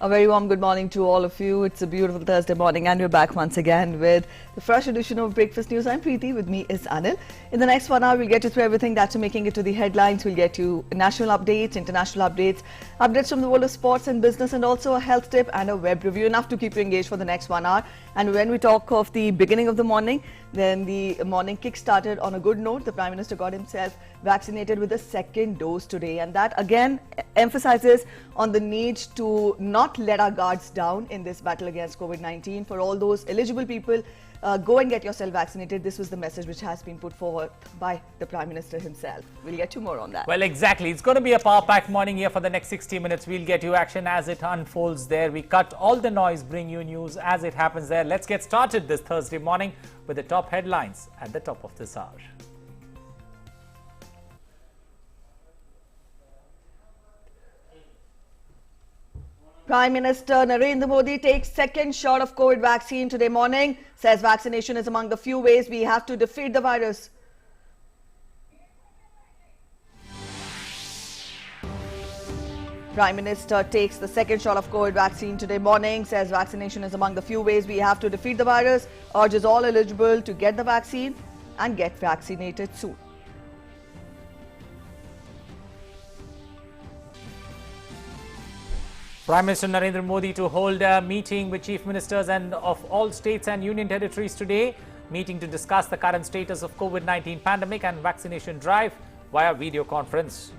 A very warm good morning to all of you. It's a beautiful Thursday morning and we're back once again with the fresh edition of Breakfast News. I'm Preeti, with me is Anil. In the next 1 hour, we'll get you through everything that's making it to the headlines. We'll get you national updates, international updates, updates from the world of sports and business, and also a health tip and a web review. Enough to keep you engaged for the next 1 hour. And when we talk of the beginning of the morning, then the morning kick started on a good note. The Prime Minister got himself vaccinated with a second dose today, and that again emphasizes on the need to not let our guards down in this battle against COVID-19. For all those eligible people, go and get yourself vaccinated. This was the message which has been put forward by the Prime Minister himself. We'll get you more on that. Well, exactly. It's going to be a power-packed morning here for the next 60 minutes. We'll get you action as it unfolds there. We cut all the noise, bring you news as it happens there. Let's get started this Thursday morning with the top headlines at the top of this hour. Prime Minister Narendra Modi takes second shot of COVID vaccine today morning, says vaccination is among the few ways we have to defeat the virus. Prime Minister takes the second shot of COVID vaccine today morning, says vaccination is among the few ways we have to defeat the virus, urges all eligible to get the vaccine and get vaccinated soon. Prime Minister Narendra Modi to hold a meeting with chief ministers and of all states and union territories today. Meeting to discuss the current status of COVID-19 pandemic and vaccination drive via video conference.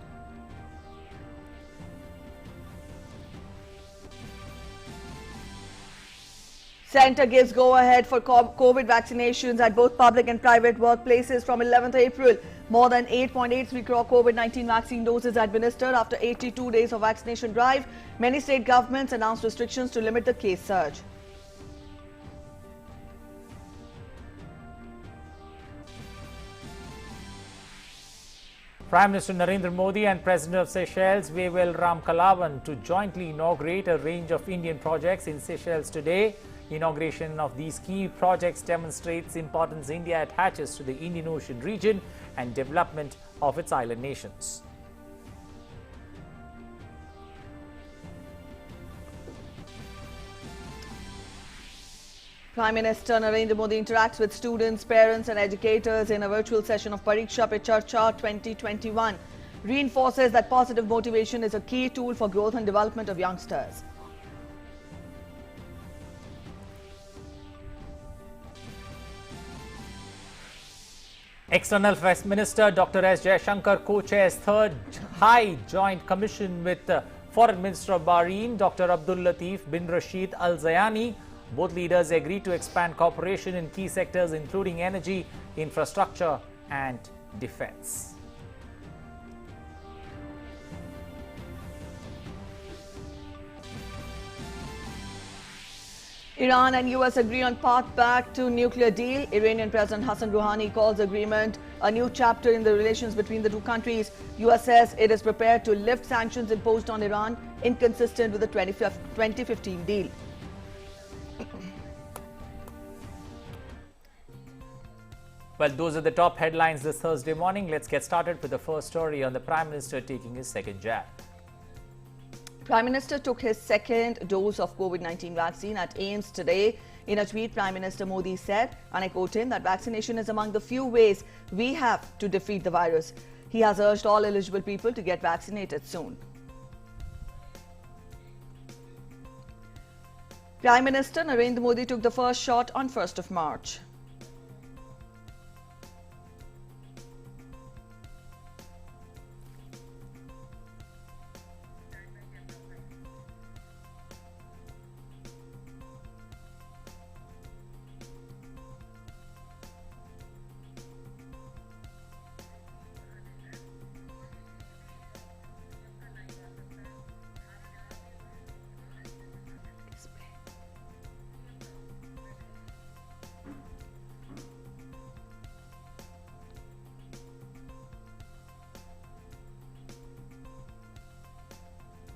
Centre gives go-ahead for COVID vaccinations at both public and private workplaces from 11th April. More than 8.83 crore COVID-19 vaccine doses administered after 82 days of vaccination drive. Many state governments announced restrictions to limit the case surge. Prime Minister Narendra Modi and President of Seychelles, Wavel Ramkalawan, to jointly inaugurate a range of Indian projects in Seychelles today. Inauguration of these key projects demonstrates the importance India attaches to the Indian Ocean region and development of its island nations. Prime Minister Narendra Modi interacts with students, parents and educators in a virtual session of Pariksha Pe Charcha 2021. Reinforces that positive motivation is a key tool for growth and development of youngsters. External Affairs Minister Dr. S. Jaishankar co-chairs third High Joint Commission with Foreign Minister of Bahrain, Dr. Abdul Latif bin Rashid Al Zayani. Both leaders agreed to expand cooperation in key sectors including energy, infrastructure and defense. Iran and US agree on path back to nuclear deal. Iranian President Hassan Rouhani calls agreement a new chapter in the relations between the two countries. US says it is prepared to lift sanctions imposed on Iran, inconsistent with the 2015 deal. Well, those are the top headlines this Thursday morning. Let's get started with the first story on the Prime Minister taking his second jab. Prime Minister took his second dose of COVID-19 vaccine at AIIMS today. In a tweet, Prime Minister Modi said, and I quote him, that vaccination is among the few ways we have to defeat the virus. He has urged all eligible people to get vaccinated soon. Prime Minister Narendra Modi took the first shot on 1st of March.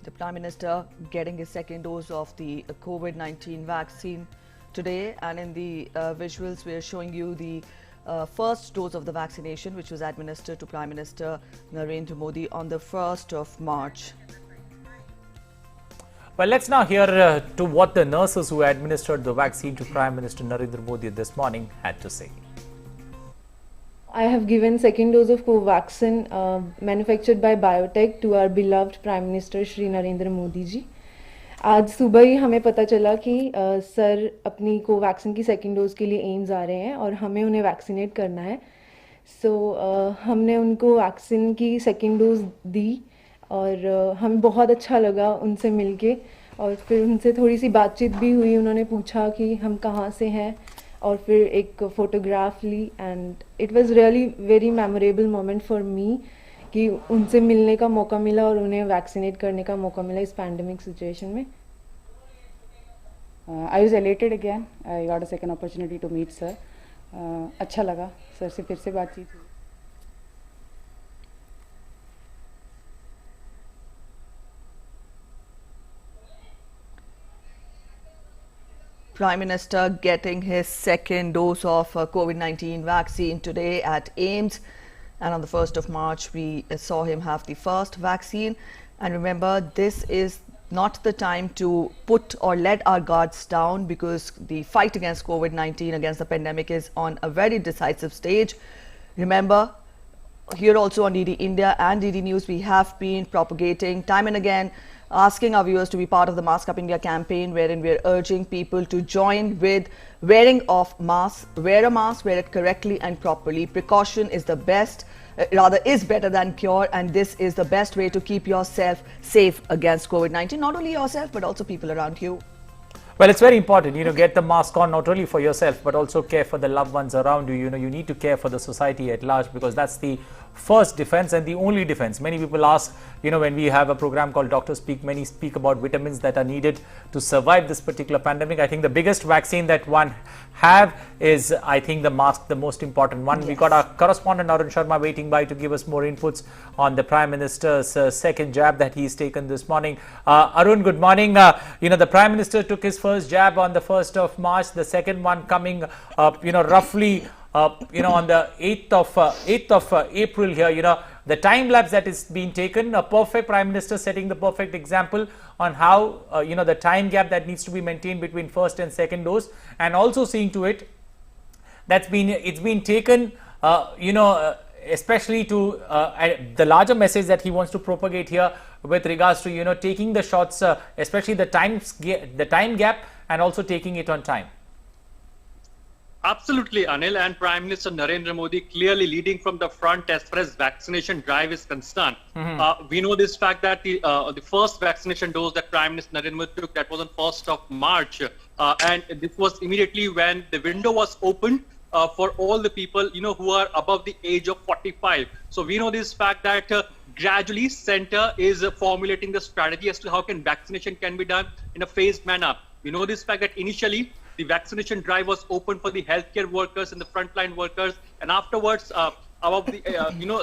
The Prime Minister getting his second dose of the COVID-19 vaccine today, and in the visuals we are showing you the first dose of the vaccination which was administered to Prime Minister Narendra Modi on the 1st of March. Well, let's now hear to what the nurses who administered the vaccine to Prime Minister Narendra Modi this morning had to say. I have given second dose of Covaxin manufactured by Biotech to our beloved Prime Minister Shri Narendra Modi ji. आज सुबह ही हमें पता चला कि sir अपनी Covaxin की second dose के लिए एम्स आ रहे हैं और हमें उन्हें वैक्सीनेट करना है. सो हमने उनको वैक्सीन की सेकेंड डोज दी और हमें बहुत अच्छा लगा उनसे मिलके और फिर उनसे थोड़ी सी बातचीत भी हुई. उन्होंने पूछा कि हम कहाँ से हैं और फिर एक फ़ोटोग्राफ ली and it was really very memorable moment for me कि उनसे मिलने का मौका मिला और उन्हें वैक्सीनेट करने का मौका मिला इस पैंडेमिक सिचुएशन में. I was elated again. I got a second opportunity to meet sir. अच्छा लगा सर से फिर से बातचीत हुई. Prime Minister getting his second dose of COVID-19 vaccine today at AIIMS. And on the 1st of March, we saw him have the first vaccine. And remember, this is not the time to put or let our guards down because the fight against COVID-19, against the pandemic, is on a very decisive stage. Remember, here also on DD India and DD News, we have been propagating time and again, asking our viewers to be part of the Mask Up India campaign, wherein we're urging people to join with wearing of masks. Wear a mask, wear it correctly and properly. Precaution is the best, rather is better than cure, and this is the best way to keep yourself safe against COVID-19. Not only yourself, but also people around you. Well, it's very important, get the mask on not only for yourself, but also care for the loved ones around you. You need to care for the society at large because that's the first defense and the only defense. Many people ask, when we have a program called Doctor Speak, many speak about vitamins that are needed to survive this particular pandemic. I think the biggest vaccine that one have is, I think, the mask, the most important one. Yes. We got our correspondent Arun Sharma waiting by to give us more inputs on the Prime Minister's second jab that he's taken this morning. Arun, good morning. The Prime Minister took his first jab on the 1st of March, the second one coming, roughly on the 8th of April here, the time lapse that is being taken, a perfect Prime Minister setting the perfect example on how, the time gap that needs to be maintained between first and second dose, and also seeing to it it's been taken, especially to the larger message that he wants to propagate here with regards to, taking the shots, especially the time gap and also taking it on time. Absolutely, Anil, and Prime Minister Narendra Modi clearly leading from the front as far as vaccination drive is concerned. We know this fact that the first vaccination dose that Prime Minister Narendra Modi took, that was on 1st of March, and this was immediately when the window was opened for all the people who are above the age of 45. So we know this fact that gradually Centre is formulating the strategy as to how vaccination can be done in a phased manner. We know this fact that initially the vaccination drive was open for the healthcare workers and the frontline workers, and afterwards above the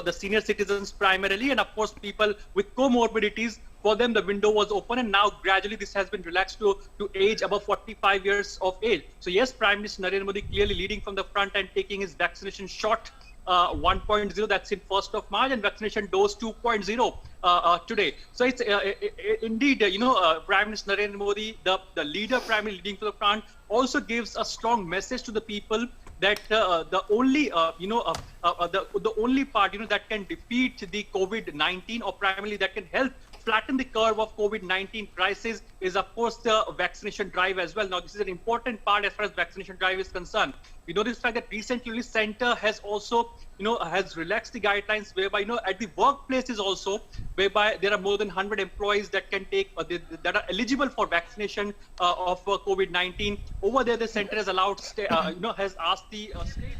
the senior citizens primarily, and of course people with comorbidities. For them, the window was open, and now gradually this has been relaxed to age above 45 years of age. So yes, Prime Minister Narendra Modi clearly leading from the front and taking his vaccination shot 1.0, that's in 1st of March, and vaccination dose 2.0 today. So it's indeed, Prime Minister Narendra Modi, the leader primarily leading from the front, also gives a strong message to the people that the only the only part that can defeat the COVID-19, or primarily that can help flatten the curve of COVID-19 crisis, is of course the vaccination drive as well. Now this is an important part as far as vaccination drive is concerned. We know this fact that recently Centre has also has relaxed the guidelines whereby at the workplaces also, whereby there are more than 100 employees that can take that are eligible for vaccination of COVID-19. Over there the Centre has allowed has asked the state.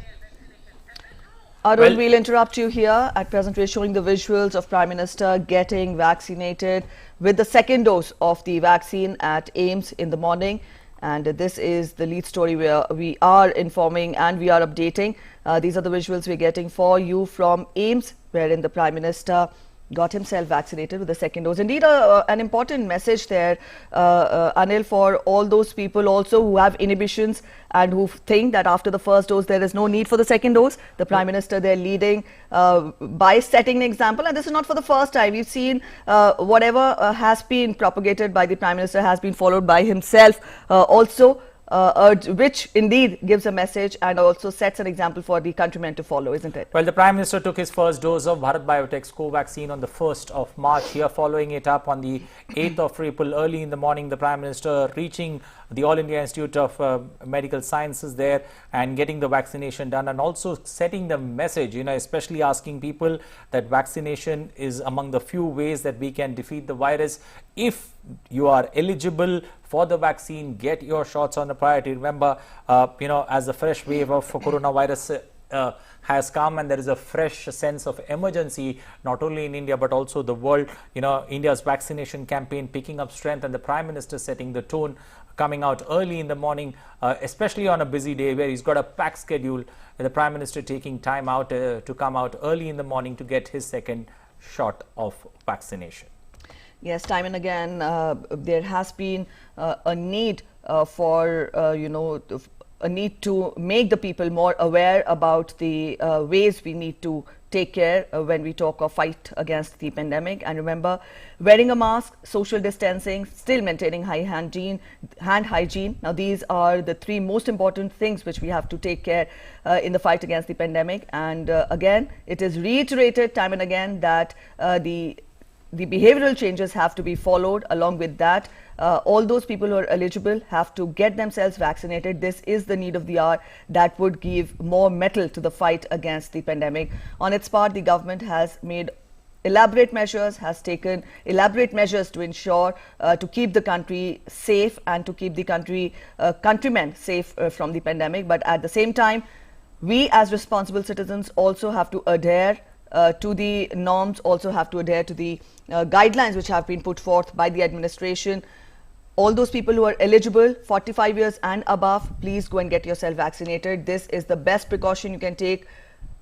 Arun, we'll interrupt you here. At present, we're showing the visuals of Prime Minister getting vaccinated with the second dose of the vaccine at AIIMS in the morning. And this is the lead story where we are informing and we are updating. These are the visuals we're getting for you from AIIMS, wherein the Prime Minister got himself vaccinated with the second dose. Indeed, an important message there, Anil, for all those people also who have inhibitions and who think that after the first dose there is no need for the second dose. The Prime Minister there leading by setting an example, and this is not for the first time. We've seen whatever has been propagated by the Prime Minister has been followed by himself also. Which indeed gives a message and also sets an example for the countrymen to follow, isn't it? Well, the Prime Minister took his first dose of Bharat Biotech's co-vaccine on the 1st of March. Here, following it up on the 8th of April, early in the morning, the Prime Minister reaching the All India Institute of Medical Sciences there and getting the vaccination done, and also setting the message, especially asking people that vaccination is among the few ways that we can defeat the virus. If you are eligible for the vaccine, get your shots on a priority. Remember, as the fresh wave of coronavirus has come and there is a fresh sense of emergency, not only in India but also the world, India's vaccination campaign picking up strength, and the Prime Minister setting the tone, coming out early in the morning, especially on a busy day where he's got a packed schedule, the Prime Minister taking time out to come out early in the morning to get his second shot of vaccination. Yes, time and again, there has been a need for, a need to make the people more aware about the ways we need to take care when we talk of fight against the pandemic. And remember, wearing a mask, social distancing, still maintaining hand hygiene. Now, these are the three most important things which we have to take care in the fight against the pandemic. And again, it is reiterated time and again that the behavioral changes have to be followed. Along with that, all those people who are eligible have to get themselves vaccinated. This is the need of the hour that would give more mettle to the fight against the pandemic. On its part, the government has made elaborate measures, has taken elaborate measures to ensure to keep the country safe and to keep the countrymen safe from the pandemic. But at the same time, we as responsible citizens also have to adhere to the norms, also have to adhere to the guidelines which have been put forth by the administration. All those people who are eligible, 45 years and above, please go and get yourself vaccinated. This is the best precaution you can take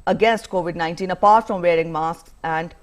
against COVID-19, apart from wearing masks and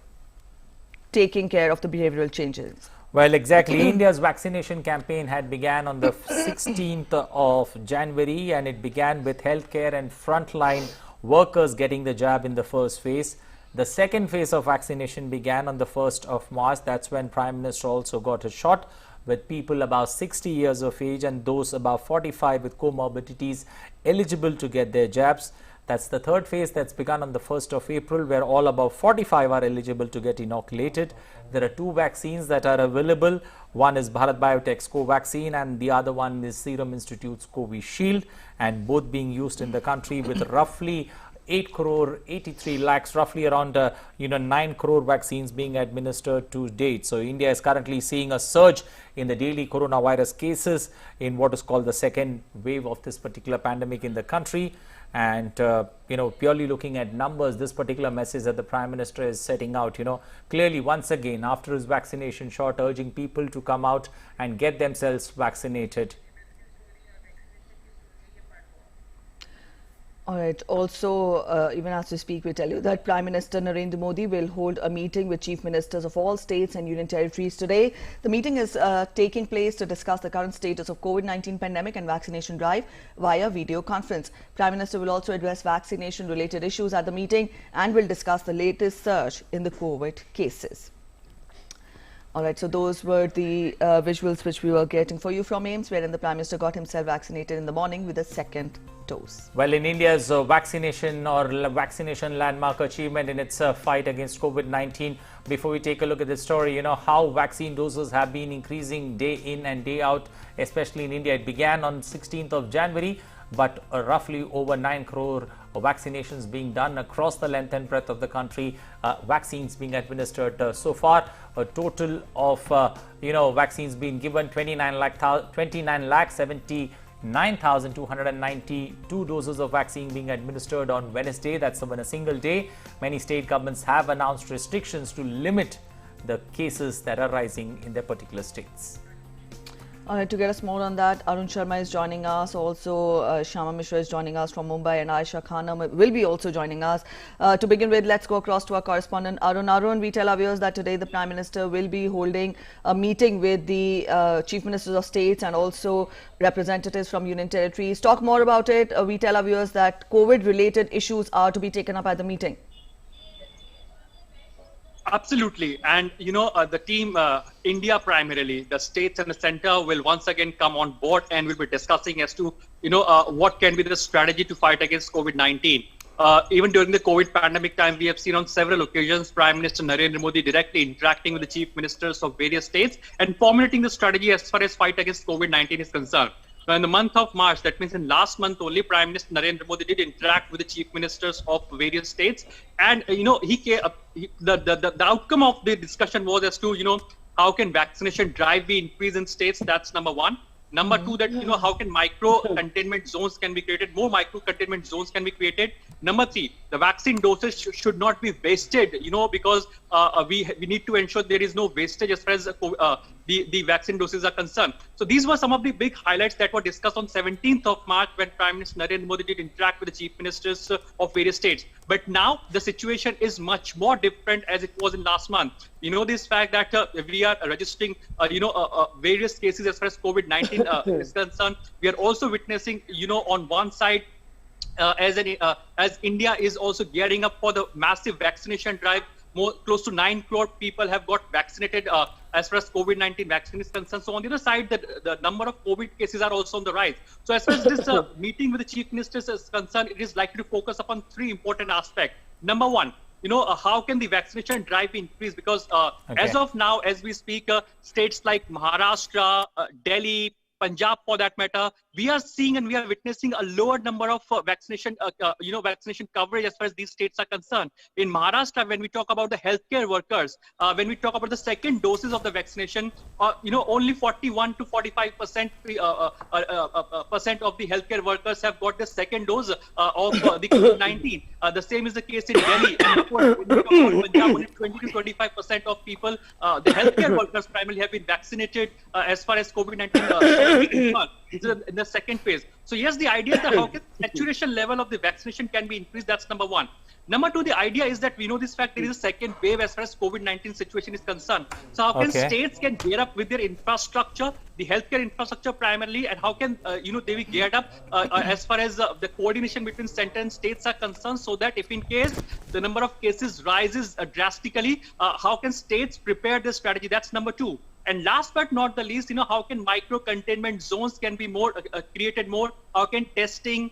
taking care of the behavioral changes. Well, exactly. India's vaccination campaign had began on the 16th of January, and it began with healthcare and frontline workers getting the jab in the first phase. The second phase of vaccination began on the 1st of March. That's when Prime Minister also got a shot, with people about 60 years of age and those about 45 with comorbidities eligible to get their jabs. That's the third phase that's begun on the 1st of April, where all above 45 are eligible to get inoculated. There are two vaccines that are available. One is Bharat Biotech's co-vaccine and the other one is Serum Institute's Covishield, and both being used in the country with roughly 8 crore 83 lakhs, roughly around 9 crore vaccines being administered to date. So India is currently seeing a surge in the daily coronavirus cases in what is called the second wave of this particular pandemic in the country. And purely looking at numbers, this particular message that the Prime Minister is setting out, clearly once again after his vaccination shot, urging people to come out and get themselves vaccinated. All right. Also, even as we speak, we tell you that Prime Minister Narendra Modi will hold a meeting with Chief Ministers of all states and union territories today. The meeting is taking place to discuss the current status of COVID-19 pandemic and vaccination drive via video conference. Prime Minister will also address vaccination-related issues at the meeting and will discuss the latest surge in the COVID cases. All right, so those were the visuals which we were getting for you from AIIMS, wherein the Prime Minister got himself vaccinated in the morning with a second dose. Well, in India's vaccination landmark achievement in its fight against COVID-19, before we take a look at the story, how vaccine doses have been increasing day in and day out, especially in India. It began on 16th of January, but roughly over 9 crore vaccinations being done across the length and breadth of the country, vaccines being administered so far. A total of vaccines being given, 29,79,292 doses of vaccine being administered on Wednesday. That's in a single day. Many state governments have announced restrictions to limit the cases that are rising in their particular states. To get us more on that, Arun Sharma is joining us. Also, Shama Mishra is joining us from Mumbai, and Aisha Khanam will be also joining us. To begin with, let's go across to our correspondent Arun. Arun, we tell our viewers that today the Prime Minister will be holding a meeting with the Chief Ministers of States and also representatives from Union Territories. Talk more about it. We tell our viewers that COVID-related issues are to be taken up at the meeting. Absolutely. And, the team, India primarily, the states and the center will once again come on board and will be discussing as to, what can be the strategy to fight against COVID-19. Even during the COVID pandemic time, we have seen on several occasions Prime Minister Narendra Modi directly interacting with the chief ministers of various states and formulating the strategy as far as fight against COVID-19 is concerned. Now, in the month of March, that means in last month only, Prime Minister Narendra Modi did interact with the chief ministers of various states, and the outcome of the discussion was as to how can vaccination drive be increased in states. That's number one. Number two, that how can micro containment zones can be created, more micro containment zones can be created. Number three, the vaccine doses should not be wasted, because we need to ensure there is no wastage as far as the vaccine doses are concerned. So these were some of the big highlights that were discussed on 17th of March when Prime Minister Narendra Modi did interact with the chief ministers of various states. But now the situation is much more different as it was in last month. This fact that we are registering, various cases as far as COVID-19 is concerned. We are also witnessing, on one side, as India is also gearing up for the massive vaccination drive. Close to 9 crore people have got vaccinated as far as COVID-19 vaccine is concerned. So on the other side, the number of COVID cases are also on the rise. So as far as this meeting with the chief ministers is concerned, it is likely to focus upon three important aspects. Number one, how can the vaccination drive be increased? Because as of now, as we speak, states like Maharashtra, Delhi, Punjab, for that matter, we are seeing and we are witnessing a lower number of vaccination coverage as far as these states are concerned. In Maharashtra, when we talk about the healthcare workers, when we talk about the second doses of the vaccination, only 41 to 45% of the healthcare workers have got the second dose of the COVID-19. The same is the case in Delhi. And of course, when we talk about Punjab, only 20 to 25% of people, the healthcare workers primarily have been vaccinated as far as COVID-19 is in the second phase. So yes, the idea is that how can saturation level of the vaccination can be increased. That's number one. Number two, the idea is that we know this fact there is a second wave as far as COVID-19 situation is concerned. So how can states can gear up with their infrastructure, the healthcare infrastructure primarily, and how can they be geared up as far as the coordination between center and states are concerned, so that if in case the number of cases rises drastically, how can states prepare their strategy? That's number two. And last but not the least, how can micro containment zones can be more created more? How can testing,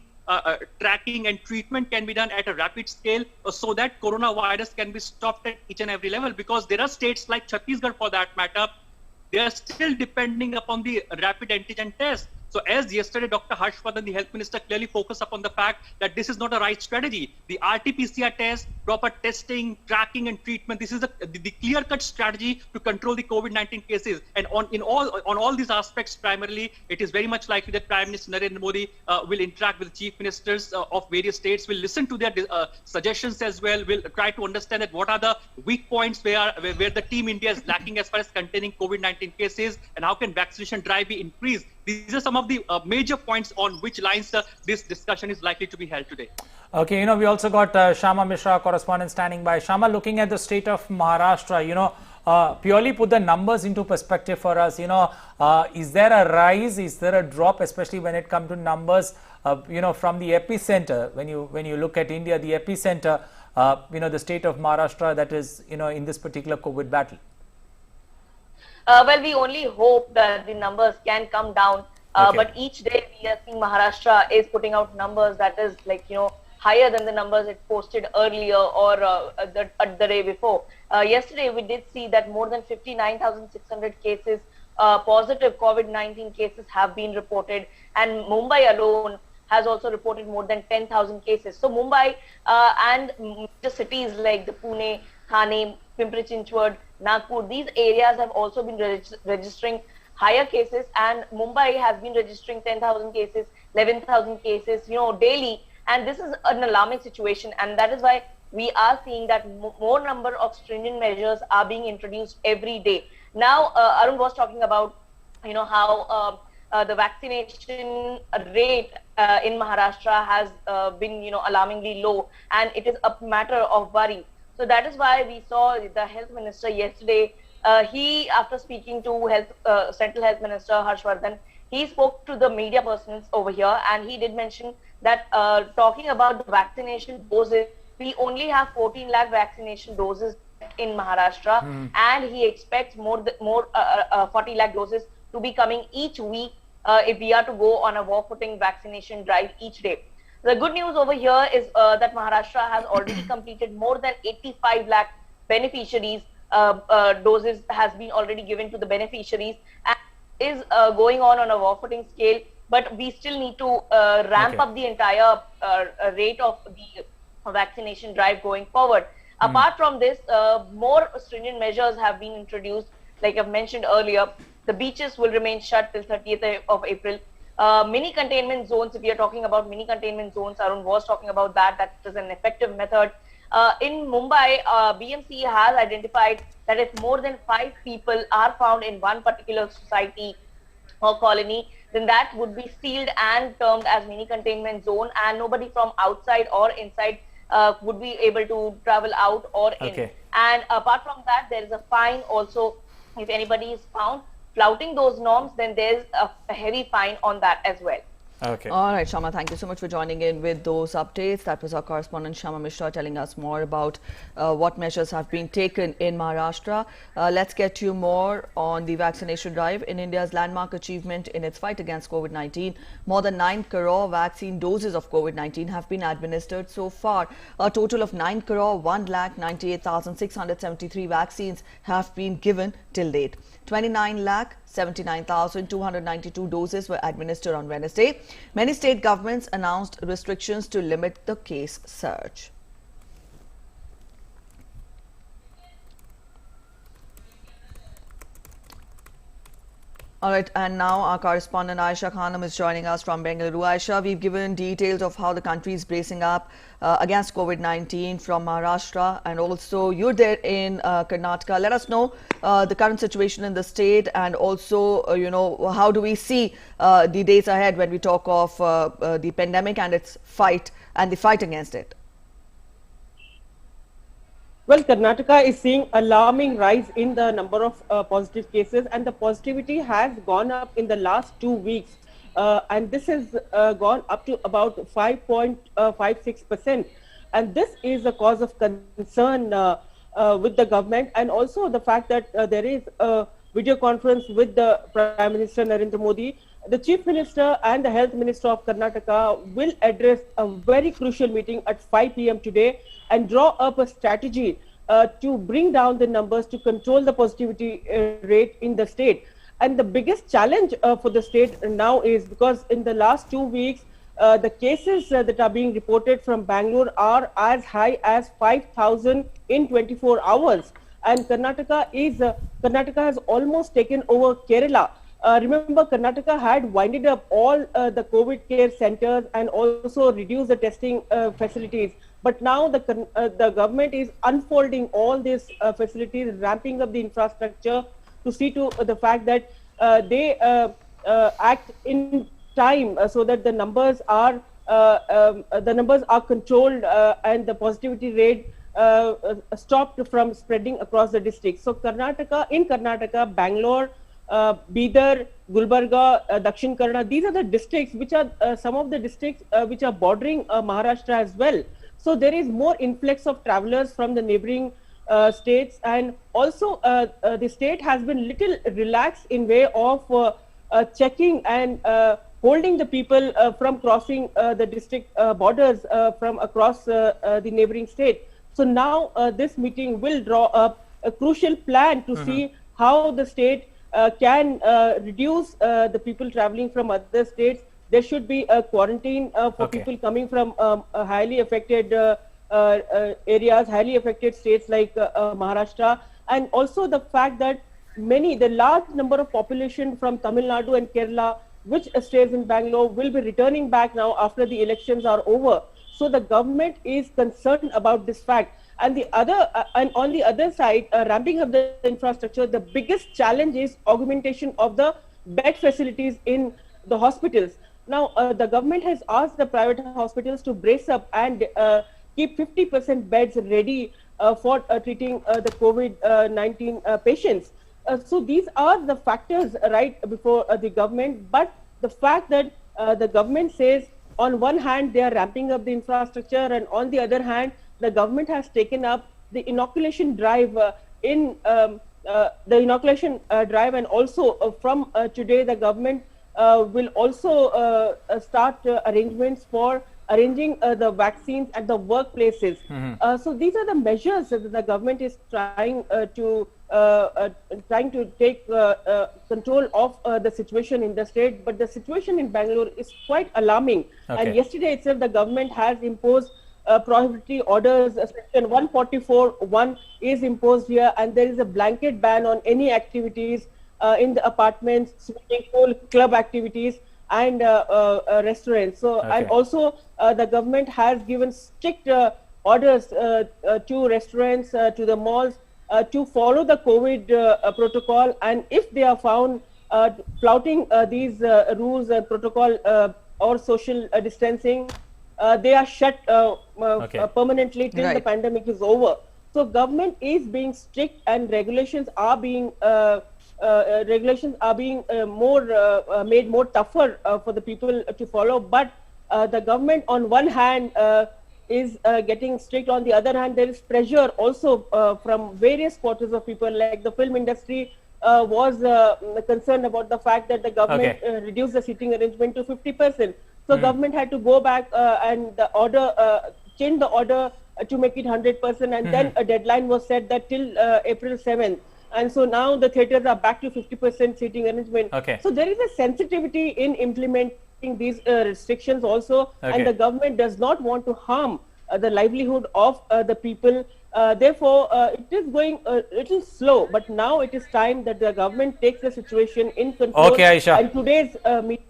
tracking and treatment can be done at a rapid scale so that coronavirus can be stopped at each and every level? Because there are states like Chhattisgarh, for that matter, they are still depending upon the rapid antigen test. So as yesterday, Dr. Harshvardhan, the health minister, clearly focused upon the fact that this is not a right strategy. The RT-PCR test, proper testing, tracking and treatment, this is the clear-cut strategy to control the COVID-19 cases. And on all these aspects, primarily, it is very much likely that Prime Minister Narendra Modi will interact with the chief ministers of various states, will listen to their suggestions as well, will try to understand that what are the weak points where the Team India is lacking as far as containing COVID-19 cases, and how can vaccination drive be increased. These are some of the major points on which lines this discussion is likely to be held today. Okay, we also got Shama Mishra, correspondent, standing by. Shama, looking at the state of Maharashtra, purely put the numbers into perspective for us. Is there a rise? Is there a drop, especially when it comes to numbers? From the epicenter. When you look at India, the epicenter, the state of Maharashtra that is in this particular COVID battle. Well, we only hope that the numbers can come down, but each day we are seeing Maharashtra is putting out numbers that is higher than the numbers it posted earlier or the day before. Yesterday we did see that more than 59,600 cases, positive COVID-19 cases have been reported, and Mumbai alone has also reported more than 10,000 cases. So Mumbai and the cities like the Pune, Thane, Pimpri Chinchwad, Nagpur, these areas have also been registering higher cases, and Mumbai has been registering 10,000 cases, 11,000 cases, daily, and this is an alarming situation, and that is why we are seeing that more number of stringent measures are being introduced every day. Now, Arun was talking about how the vaccination rate in Maharashtra has been, alarmingly low, and it is a matter of worry. So that is why we saw the health minister yesterday. He, after speaking to Central Health Minister Harshvardhan, he spoke to the media persons over here, and he did mention that talking about the vaccination doses, we only have 14 lakh vaccination doses in Maharashtra, and he expects more 40 lakh doses to be coming each week if we are to go on a war footing vaccination drive each day. The good news over here is that Maharashtra has already completed more than 85 lakh beneficiaries. Doses has been already given to the beneficiaries and is going on a war footing scale. But we still need to ramp up the entire rate of the vaccination drive going forward. Apart from this, more stringent measures have been introduced. Like I've mentioned earlier, the beaches will remain shut till 30th of April. Mini containment zones, if we are talking about mini containment zones, Arun was talking about that. That is an effective method. In Mumbai, BMC has identified that if more than 5 people are found in one particular society or colony, then that would be sealed and termed as mini containment zone, and nobody from outside or inside would be able to travel out or in. And apart from that, there is a fine also. If anybody is found flouting those norms, then there's a heavy fine on that as well. Okay. All right, Shama, thank you so much for joining in with those updates. That was our correspondent Shama Mishra telling us more about what measures have been taken in Maharashtra. Let's get you more on the vaccination drive. In India's landmark achievement in its fight against COVID-19, more than 9 crore vaccine doses of COVID-19 have been administered so far. A total of 9 crore 1,98,673 vaccines have been given till date. 29,79,292 doses were administered on Wednesday. Many state governments announced restrictions to limit the case surge. All right, and now our correspondent Aisha Khanum is joining us from Bengaluru. Aisha, we've given details of how the country is bracing up against COVID-19 from Maharashtra, and also you're there in Karnataka. Let us know the current situation in the state, and also, how do we see the days ahead when we talk of the pandemic and its fight and the fight against it? Well, Karnataka is seeing alarming rise in the number of positive cases, and the positivity has gone up in the last 2 weeks, and this has gone up to about 5.56%, and this is a cause of concern with the government, and also the fact that there is a video conference with the Prime Minister Narendra Modi. The Chief Minister and the Health Minister of Karnataka will address a very crucial meeting at 5 p.m. today and draw up a strategy to bring down the numbers to control the positivity rate in the state. And the biggest challenge for the state now is because in the last 2 weeks, the cases that are being reported from Bangalore are as high as 5,000 in 24 hours. And Karnataka has almost taken over Kerala. Remember, Karnataka had winded up all the COVID care centers and also reduced the testing facilities. But now the government is unfolding all these facilities, ramping up the infrastructure to see to the fact that they act in time so that the numbers are controlled and the positivity rate stopped from spreading across the district. So in Karnataka, Bangalore, Bidar, Gulbarga, Dakshin Kannada, these are the districts which are some of the districts which are bordering Maharashtra as well. So there is more influx of travelers from the neighboring states, and also the state has been little relaxed in way of checking and holding the people from crossing the district borders from across the neighboring state. So now this meeting will draw up a crucial plan to see how the state can reduce the people traveling from other states. There should be a quarantine for people coming from highly affected areas, highly affected states like Maharashtra, and also the fact that the large number of population from Tamil Nadu and Kerala, which stays in Bangalore, will be returning back now after the elections are over. So the government is concerned about this fact. And on the other side, ramping up the infrastructure, the biggest challenge is augmentation of the bed facilities in the hospitals. Now, the government has asked the private hospitals to brace up and keep 50% beds ready for treating the COVID-19 patients. So these are the factors right before the government. But the fact that the government says on one hand they are ramping up the infrastructure, and on the other hand the government has taken up the inoculation drive and also from today the government will also start arrangements for arranging the vaccines at the workplaces. So these are the measures that the government is trying to take control of the situation in the state. But the situation in Bangalore is quite alarming. Okay. And yesterday itself, the government has imposed prohibitory orders. Section 144(1) is imposed here, and there is a blanket ban on any activities in the apartments, swimming pool, club activities, and restaurants. So, Okay. and also the government has given strict orders to restaurants, to the malls, to follow the COVID protocol, and if they are found flouting these rules and protocol or social distancing, they are shut permanently till the Right. pandemic is over. So government is being strict, and regulations are being made more tougher for the people to follow. But the government on one hand is getting strict. On the other hand, there is pressure also from various quarters of people, like the film industry was concerned about the fact that the government reduced the seating arrangement to 50%. So government had to go back and change the order to make it 100%, and then a deadline was set that till April 7th. And so now the theatres are back to 50% seating arrangement. Okay. So there is a sensitivity in implementing these restrictions also, Okay. and the government does not want to harm the livelihood of the people. Therefore, it is going a little slow, but now it is time that the government takes the situation in control. Okay, Aisha. And today's meeting.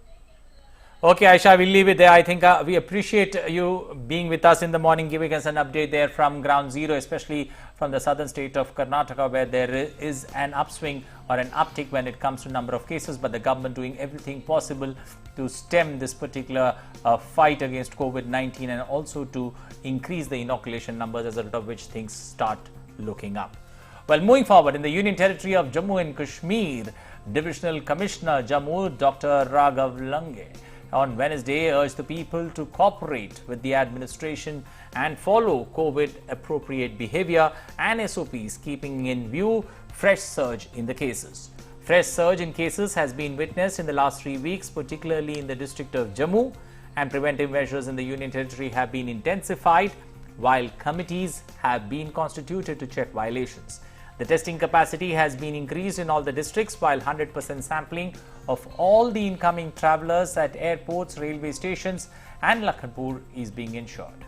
Okay, Aisha, we'll leave it there. I think we appreciate you being with us in the morning, giving us an update there from ground zero, especially from the southern state of Karnataka, where there is an upswing or an uptick when it comes to number of cases, but the government doing everything possible to stem this particular fight against COVID-19, and also to increase the inoculation numbers, as a result of which things start looking up. Well, moving forward, in the Union Territory of Jammu and Kashmir, Divisional Commissioner Jammu, Dr. Raghav Lange, on Wednesday urged the people to cooperate with the administration and follow COVID appropriate behavior and SOPs, keeping in view fresh surge in the cases. Fresh surge in cases has been witnessed in the last 3 weeks, particularly in the district of Jammu, and preventive measures in the Union Territory have been intensified, while committees have been constituted to check violations. The testing capacity has been increased in all the districts, while 100% sampling of all the incoming travellers at airports, railway stations and Lakhanpur is being ensured.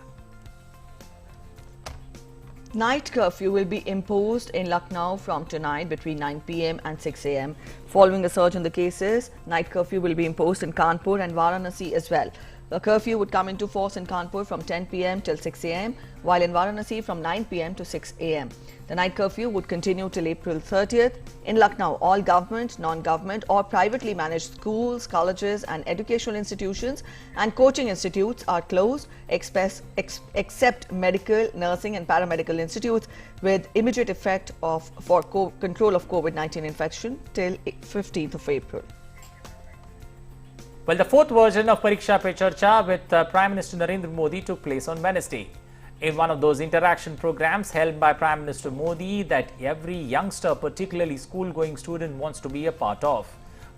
Night curfew will be imposed in Lucknow from tonight between 9 p.m. and 6 a.m. Following a surge in the cases, night curfew will be imposed in Kanpur and Varanasi as well. The curfew would come into force in Kanpur from 10 p.m. till 6 a.m., while in Varanasi from 9 p.m. to 6 a.m. The night curfew would continue till April 30th. In Lucknow, all government, non-government or privately managed schools, colleges and educational institutions and coaching institutes are closed except medical, nursing and paramedical institutes with immediate effect for control of COVID-19 infection till 15th of April. Well, the fourth version of Pariksha Pe Charcha with Prime Minister Narendra Modi took place on Wednesday. In one of those interaction programs held by Prime Minister Modi that every youngster, particularly school-going student, wants to be a part of.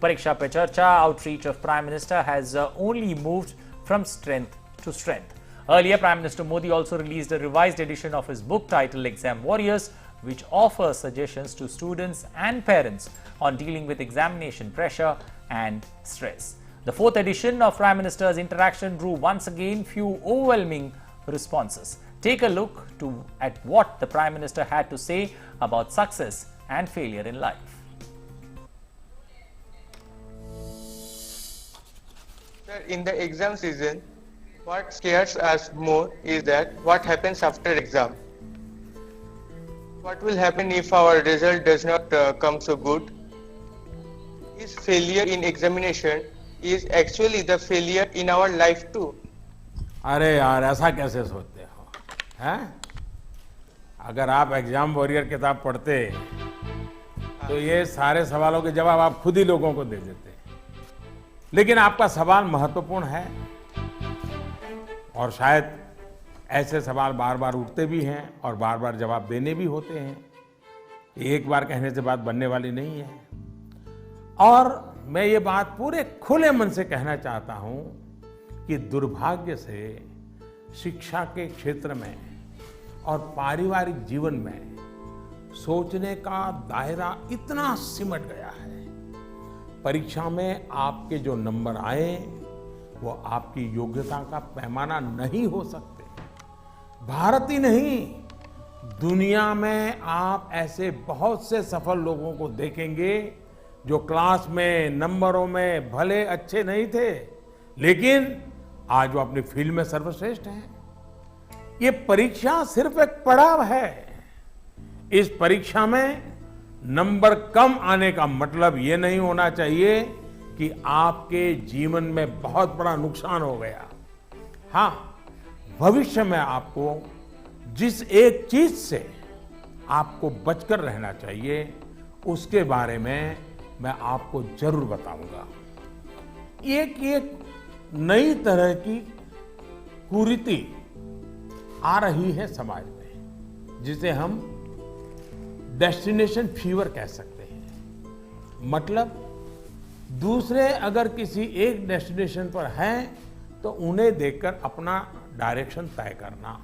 Pariksha Pe Charcha outreach of Prime Minister has only moved from strength to strength. Earlier, Prime Minister Modi also released a revised edition of his book titled Exam Warriors, which offers suggestions to students and parents on dealing with examination pressure and stress. The fourth edition of Prime Minister's interaction drew once again few overwhelming responses. Take a look at what the Prime Minister had to say about success and failure in life. In the exam season, what scares us more is that what happens after exam. What will happen if our result does not come so good? is failure in examination is actually the failure in our life too. अरे यार ऐसा कैसे सोचते हो, हैं? अगर आप exam warrior किताब पढ़ते तो ये सारे सवालों के जवाब आप खुद ही लोगों को दे देते। लेकिन आपका सवाल महत्वपूर्ण है और शायद ऐसे सवाल बार बार उठते भी हैं और बार बार जवाब देने भी होते हैं। एक बार कहने से बात बनने वाली नहीं है। और मैं ये बात पूरे खुले मन से कहना चाहता हूं कि दुर्भाग्य से शिक्षा के क्षेत्र में और पारिवारिक जीवन में सोचने का दायरा इतना सिमट गया है। परीक्षा में आपके जो नंबर आए वो आपकी योग्यता का पैमाना नहीं हो सकते। भारत ही नहीं, दुनिया में आप ऐसे बहुत से सफल लोगों को देखेंगे जो क्लास में नंबरों में भले अच्छे नहीं थे, लेकिन आज वो अपनी फील्ड में सर्वश्रेष्ठ हैं। ये परीक्षा सिर्फ एक पड़ाव है। इस परीक्षा में नंबर कम आने का मतलब ये नहीं होना चाहिए कि आपके जीवन में बहुत बड़ा नुकसान हो गया। हाँ, भविष्य में आपको जिस एक चीज से आपको बचकर रहना चाहिए उसके बारे में मैं आपको जरूर बताऊंगा। एक नई तरह की कुरीति आ रही है समाज में, जिसे हम डेस्टिनेशन फीवर कह सकते हैं। मतलब दूसरे अगर किसी एक डेस्टिनेशन पर हैं तो उन्हें देखकर अपना डायरेक्शन तय करना।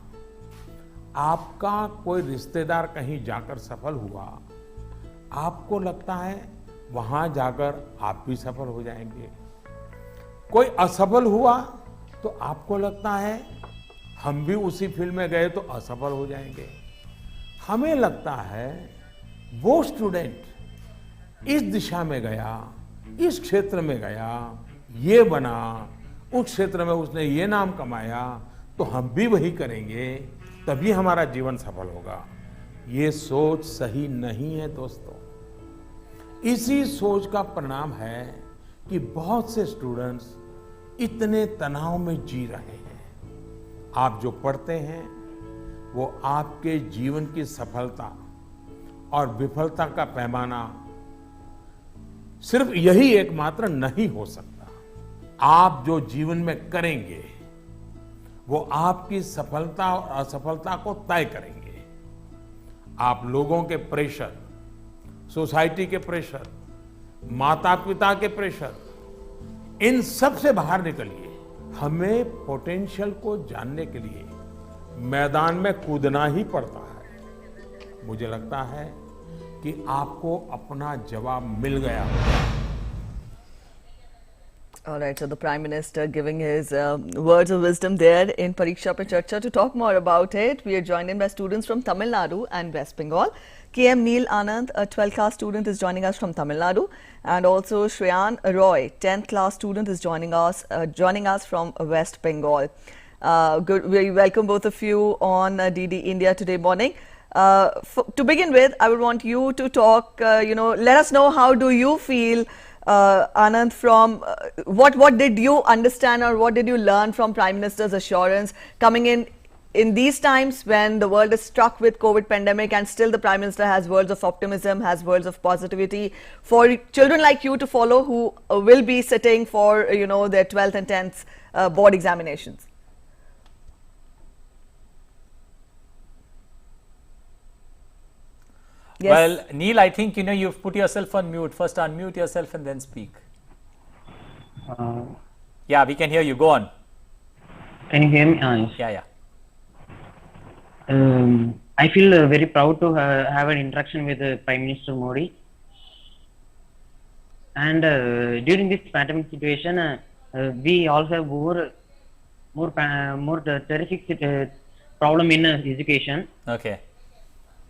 आपका कोई रिश्तेदार कहीं जाकर सफल हुआ, आपको लगता है वहां जाकर आप भी सफल हो जाएंगे। कोई असफल हुआ तो आपको लगता है हम भी उसी फील्ड में गए तो असफल हो जाएंगे। हमें लगता है वो स्टूडेंट इस दिशा में गया, इस क्षेत्र में गया, ये बना, उस क्षेत्र में उसने ये नाम कमाया, तो हम भी वही करेंगे, तभी हमारा जीवन सफल होगा। ये सोच सही नहीं है दोस्तों। इसी सोच का परिणाम है कि बहुत से स्टूडेंट्स इतने तनाव में जी रहे हैं। आप जो पढ़ते हैं वो आपके जीवन की सफलता और विफलता का पैमाना सिर्फ यही एकमात्र नहीं हो सकता। आप जो जीवन में करेंगे वो आपकी सफलता और असफलता को तय करेंगे। आप लोगों के प्रेशर, सोसाइटी के प्रेशर, माता पिता के प्रेशर, इन सब से बाहर निकलिए। हमें पोटेंशियल को जानने के लिए मैदान में कूदना ही पड़ता है। मुझे लगता है कि आपको अपना जवाब मिल गया। All right, so the Prime Minister giving his words of wisdom there in Pariksha Pe Charcha. To talk more about it, we are joined in by students from Tamil Nadu and West Bengal. KM Neil Anand, a 12th class student, is joining us from Tamil Nadu, and also Shreyan Roy, 10th class student, is joining us from West Bengal. Good, we welcome both of you on DD India today morning. To begin with, I would want you to talk. Let us know, how do you feel, Anand, from what did you understand or what did you learn from Prime Minister's assurance coming in these times when the world is struck with COVID pandemic, and still the Prime Minister has words of optimism, has words of positivity for children like you to follow, who will be sitting for their 12th and 10th board examinations? Yes. Well, Neil, I think you've put yourself on mute. First unmute yourself and then speak. Yeah, we can hear you. Go on. Can you hear me? Yeah. I feel very proud to have an interaction with Prime Minister Modi. And during this pandemic situation, we also have more terrific problem in education. Okay.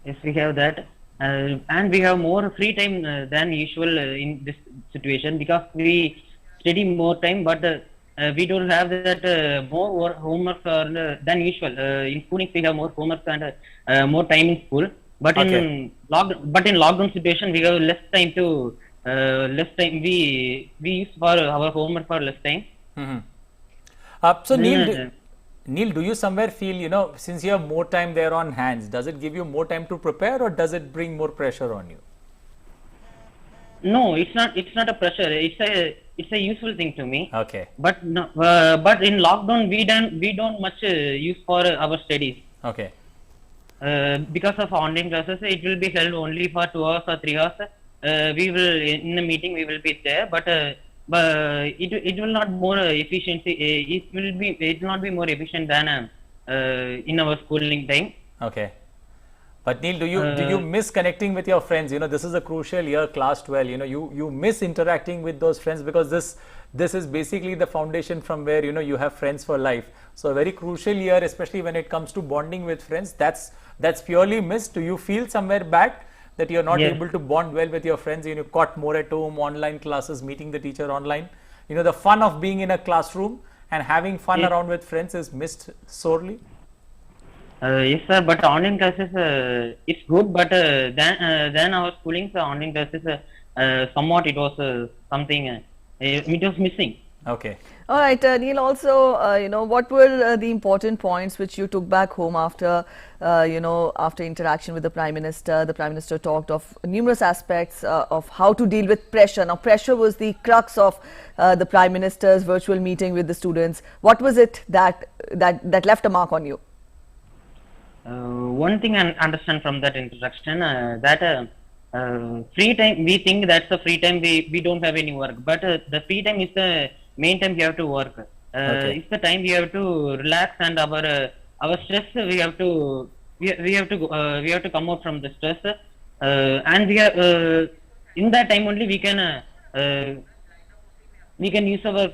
Yes, we have that. And we have more free time than usual in this situation, because we study more time, but we don't have that more homework than usual. In schooling, we have more homework and more time in school. But in lockdown situation, we have less time to less time. We use for our homework for less time. So Neil, Then, Neil, do you somewhere feel, since you have more time there on hands, does it give you more time to prepare or does it bring more pressure on you? no, it's not. It's not a pressure. It's a useful thing to me. Okay. But no, but in lockdown we don't much use for our studies. Okay. Because of online classes, it will be held only for 2 hours or 3 hours. We will in the meeting we will be there, but it will not more efficiency. It will not be more efficient than in our schooling time. Okay. But Neil, do you miss connecting with your friends? This is a crucial year, class 12. You miss interacting with those friends because this is basically the foundation from where you have friends for life. So a very crucial year, especially when it comes to bonding with friends. That's purely missed. Do you feel somewhere bad that you're not able to bond well with your friends? You caught more at home, online classes, meeting the teacher online. The fun of being in a classroom and having fun around with friends is missed sorely. Yes, sir. But online classes, it's good. But than our schooling, online classes, somewhat it was something. It was missing. Okay. All right, Neil, also, what were the important points which you took back home after, after interaction with the Prime Minister? The Prime Minister talked of numerous aspects of how to deal with pressure. Now, pressure was the crux of the Prime Minister's virtual meeting with the students. What was it that left a mark on you? One thing I understand from that introduction that free time, we think that's the free time, we don't have any work, but the free time is the main time we have to work. It's the time we have to relax and our stress we have to come out from the stress, and we are in that time only we can use our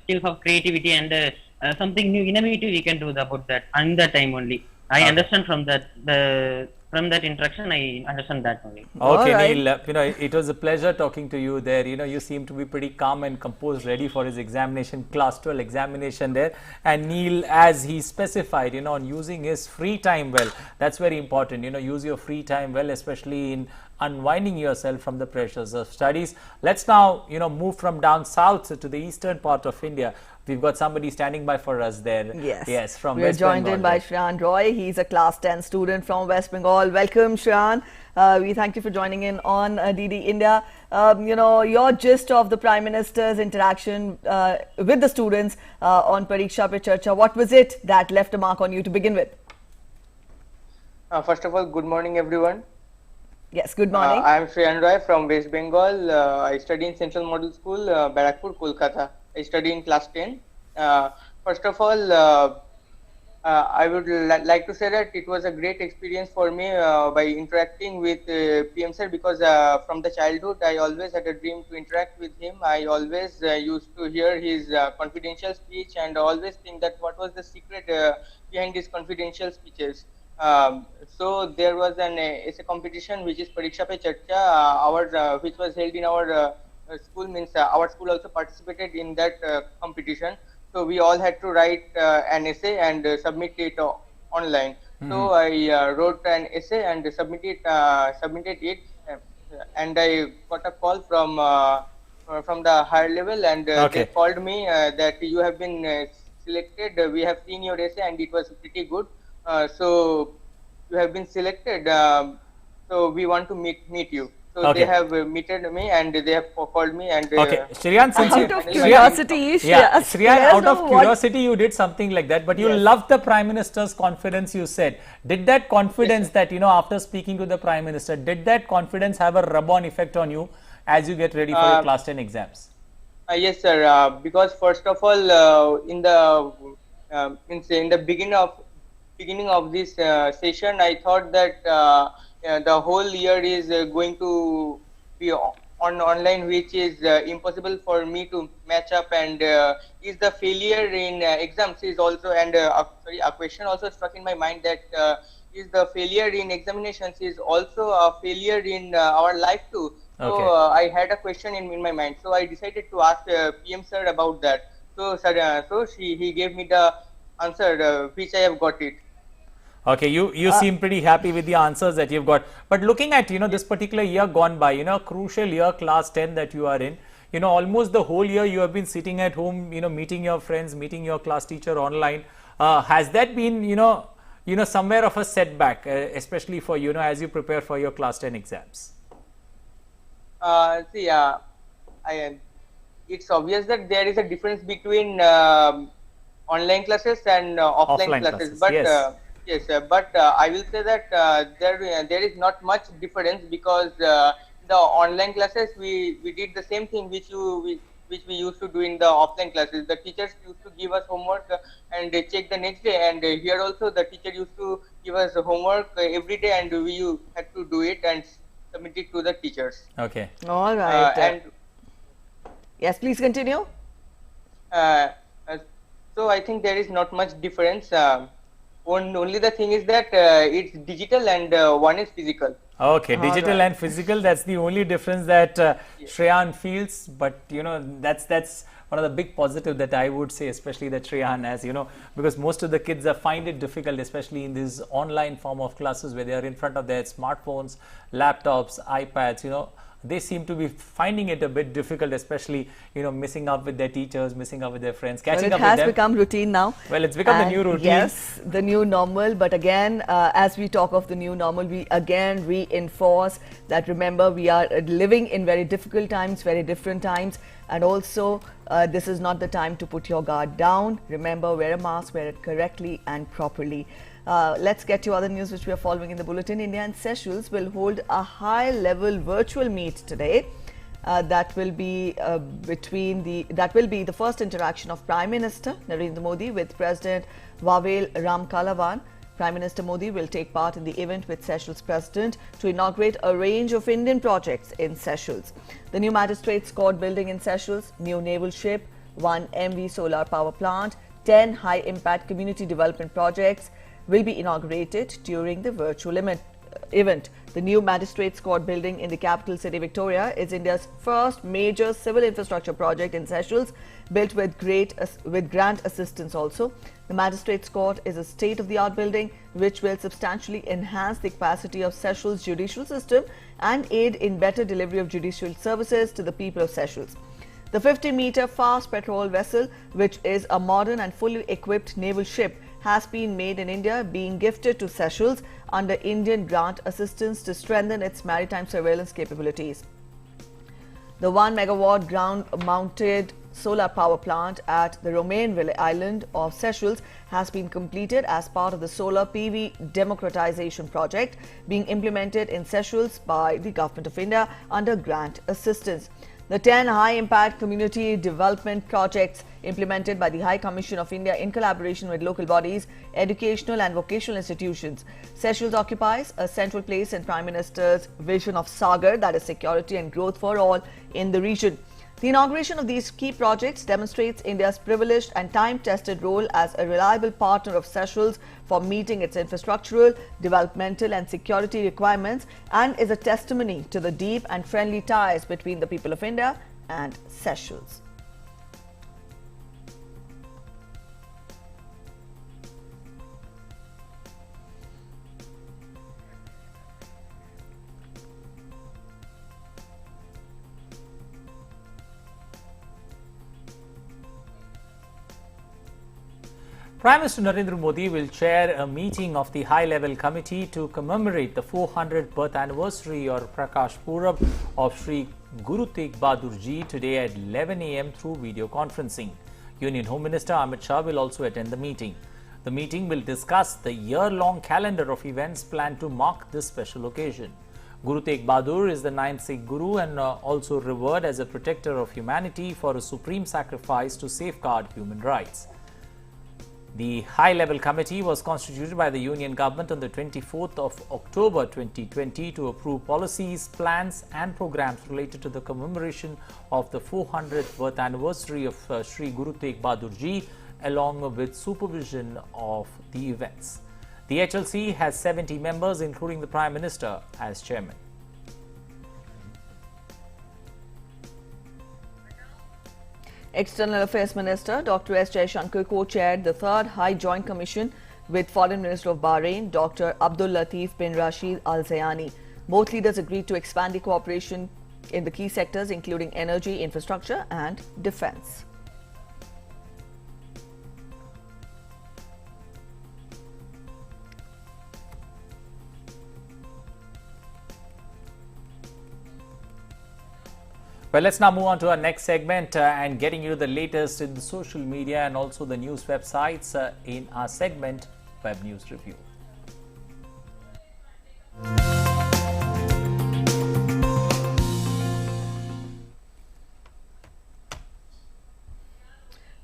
skills of creativity and something new, innovative we can do about that in that time only. I understand from that interaction. I understand that only. Okay, right. Neil, it was a pleasure talking to you there. You seem to be pretty calm and composed, ready for his examination, class 12 examination there. And Neil, as he specified, on using his free time well, that's very important. Use your free time well, especially in unwinding yourself from the pressures of studies. Let's now, move from down south to the eastern part of India. We've got somebody standing by for us there. Yes, from West Bengal. We're joined in by Shreyan Roy. He's a class 10 student from West Bengal. Welcome, Shreyan. We thank you for joining in on DD India. Your gist of the Prime Minister's interaction with the students on Pariksha Pe Charcha. What was it that left a mark on you to begin with? First of all, good morning, everyone. Yes, good morning. I am Shreyan Roy from West Bengal. I study in Central Model School, Barakpur, Kolkata. I study in class 10. First of all, I would like to say that it was a great experience for me by interacting with PM Sir, because from the childhood I always had a dream to interact with him. I always used to hear his confidential speech and always think that what was the secret behind his confidential speeches. So there was an essay competition which is Pariksha Pe Charcha, which was held in our school, means our school also participated in that competition. So we all had to write an essay and submit it online. So I wrote an essay and submitted it, and I got a call from the higher level, and they called me that you have been selected. We have seen your essay and it was pretty good. So you have been selected. So we want to meet you. So they have meted me and they have called me and Shreyan, since out of curiosity, Shreyan, out of curiosity, you did something like that, but you loved the Prime Minister's confidence, you said. Did that confidence that, after speaking to the Prime Minister, did that confidence have a rub-on effect on you as you get ready for your class 10 exams? Yes, sir. Because first of all, in the beginning of this session, I thought that the whole year is going to be on online, which is impossible for me to match up, and is the failure in exams is also, and a question also struck in my mind that is the failure in examinations is also a failure in our life too. So I had a question in my mind, so I decided to ask PM Sir about that. So he gave me the answer which I have got it. Okay, you seem pretty happy with the answers that you've got. But looking at, this particular year gone by, crucial year, class 10 that you are in, almost the whole year you have been sitting at home, meeting your friends, meeting your class teacher online. Has that been, somewhere of a setback, especially for, as you prepare for your class 10 exams? It's obvious that there is a difference between online classes and offline classes. But yes, but I will say that there is not much difference, because the online classes we did the same thing which we used to do in the offline classes. The teachers used to give us homework and check the next day, and here also the teacher used to give us homework every day, and we had to do it and submit it to the teachers. Okay. All right. And yes, please continue. So I think there is not much difference. Only the thing is that it's digital and one is physical. Okay, digital and physical, that's the only difference that Shreyan feels. But that's one of the big positives that I would say, especially that Shreyan has, because most of the kids find it difficult, especially in this online form of classes where they are in front of their smartphones, laptops, iPads, they seem to be finding it a bit difficult, especially, missing up with their teachers, missing up with their friends, catching up with them. It has become routine now. Well, it's become the new routine. Yes, the new normal. But again, as we talk of the new normal, we again reinforce that, remember, we are living in very difficult times, very different times. And also, this is not the time to put your guard down. Remember, wear a mask, wear it correctly and properly. Let's get to other news which we are following in the bulletin. India and Seychelles will hold a high-level virtual meet today. That will be the first interaction of Prime Minister Narendra Modi with President Wawel Ramkalawan. Prime Minister Modi will take part in the event with Seychelles President to inaugurate a range of Indian projects in Seychelles. The new Magistrates Court building in Seychelles, new naval ship, 1 MV solar power plant, 10 high-impact community development projects will be inaugurated during the virtual event. The new Magistrates Court building in the capital city Victoria is India's first major civil infrastructure project in Seychelles, built with grant assistance also. The Magistrates Court is a state-of-the-art building which will substantially enhance the capacity of Seychelles' judicial system and aid in better delivery of judicial services to the people of Seychelles. The 50-meter fast patrol vessel, which is a modern and fully equipped naval ship, has been made in India, being gifted to Seychelles under Indian grant assistance to strengthen its maritime surveillance capabilities. The 1 megawatt ground-mounted solar power plant at the Romainville island of Seychelles has been completed as part of the solar PV democratization project being implemented in Seychelles by the Government of India under grant assistance. The 10 high-impact community development projects implemented by the High Commission of India in collaboration with local bodies, educational and vocational institutions. Seychelles occupies a central place in Prime Minister's vision of Sagar, that is security and growth for all in the region. The inauguration of these key projects demonstrates India's privileged and time-tested role as a reliable partner of Seychelles for meeting its infrastructural, developmental and security requirements, and is a testimony to the deep and friendly ties between the people of India and Seychelles. Prime Minister Narendra Modi will chair a meeting of the high-level committee to commemorate the 400th birth anniversary or Prakash Purab of Sri Guru Tegh Bahadur Ji today at 11 a.m. through video conferencing. Union Home Minister Amit Shah will also attend the meeting. The meeting will discuss the year-long calendar of events planned to mark this special occasion. Guru Tegh Bahadur is the 9th Sikh Guru and also revered as a protector of humanity for a supreme sacrifice to safeguard human rights. The high-level committee was constituted by the Union Government on the 24th of October 2020 to approve policies, plans and programs related to the commemoration of the 400th birth anniversary of Sri Guru Tegh Bahadur Ji, along with supervision of the events. The HLC has 70 members, including the Prime Minister as chairman. External Affairs Minister Dr. S. Jaishankar co-chaired the Third High Joint Commission with Foreign Minister of Bahrain, Dr. Abdul Latif bin Rashid Al Zayani. Both leaders agreed to expand the cooperation in the key sectors including energy, infrastructure and defense. Well, let's now move on to our next segment and getting you the latest in the social media and also the news websites in our segment Web News Review.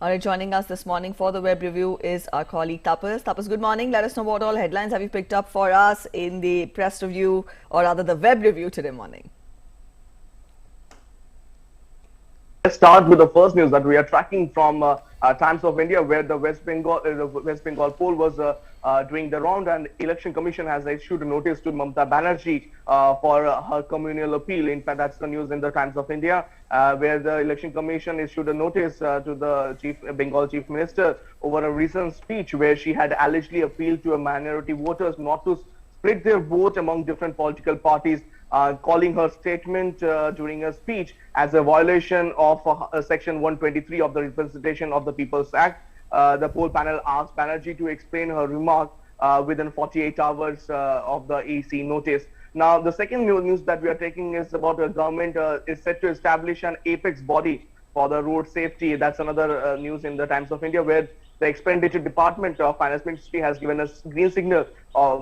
All right, joining us this morning for the web review is our colleague Tapas. Tapas, good morning. Let us know what all headlines have you picked up for us in the press review, or rather the web review today morning. Let's start with the first news that we are tracking from Times of India, where the West Bengal poll was doing the round, and Election Commission has issued a notice to Mamata Banerjee for her communal appeal. In fact, that's the news in the Times of India, where the Election Commission issued a notice to the Bengal Chief Minister over a recent speech where she had allegedly appealed to a minority voters not to split their vote among different political parties, calling her statement during a speech as a violation of Section 123 of the Representation of the People's Act. The poll panel asked Banerjee to explain her remark within 48 hours of the EC notice. Now, the second news that we are taking is about a government is set to establish an apex body for the road safety. That's another news in the Times of India, where the Expenditure Department of Finance Ministry has given us green signal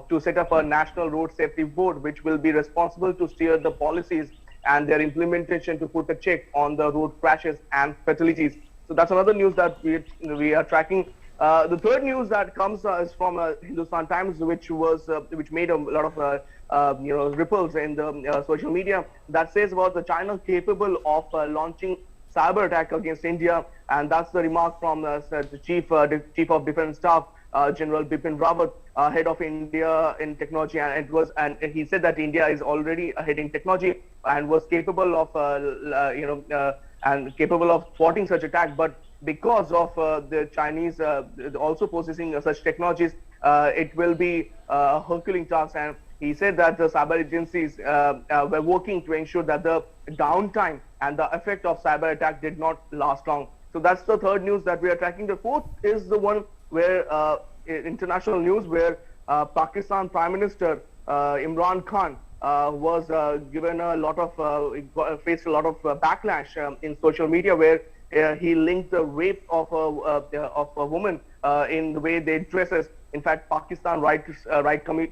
to set up a National Road Safety Board, which will be responsible to steer the policies and their implementation to put a check on the road crashes and fatalities. So that's another news that we are tracking. The third news that comes is from Hindustan Times, which made a lot of ripples in the social media, that says about the China capable of launching cyber attack against India, and that's the remark from the Chief of Defence Staff, General Bipin Rawat, head of India in technology, and he said that India is already ahead in technology and was capable of thwarting such attack, but because of the Chinese also possessing such technologies, it will be a Herculean task. And he said that the cyber agencies were working to ensure that the downtime and the effect of cyber attack did not last long. So that's the third news that we are tracking. The fourth is the one where international news, where Pakistan Prime Minister Imran Khan was given a lot of faced a lot of backlash in social media, where he linked the rape of a woman in the way they dresses. In fact, Pakistan right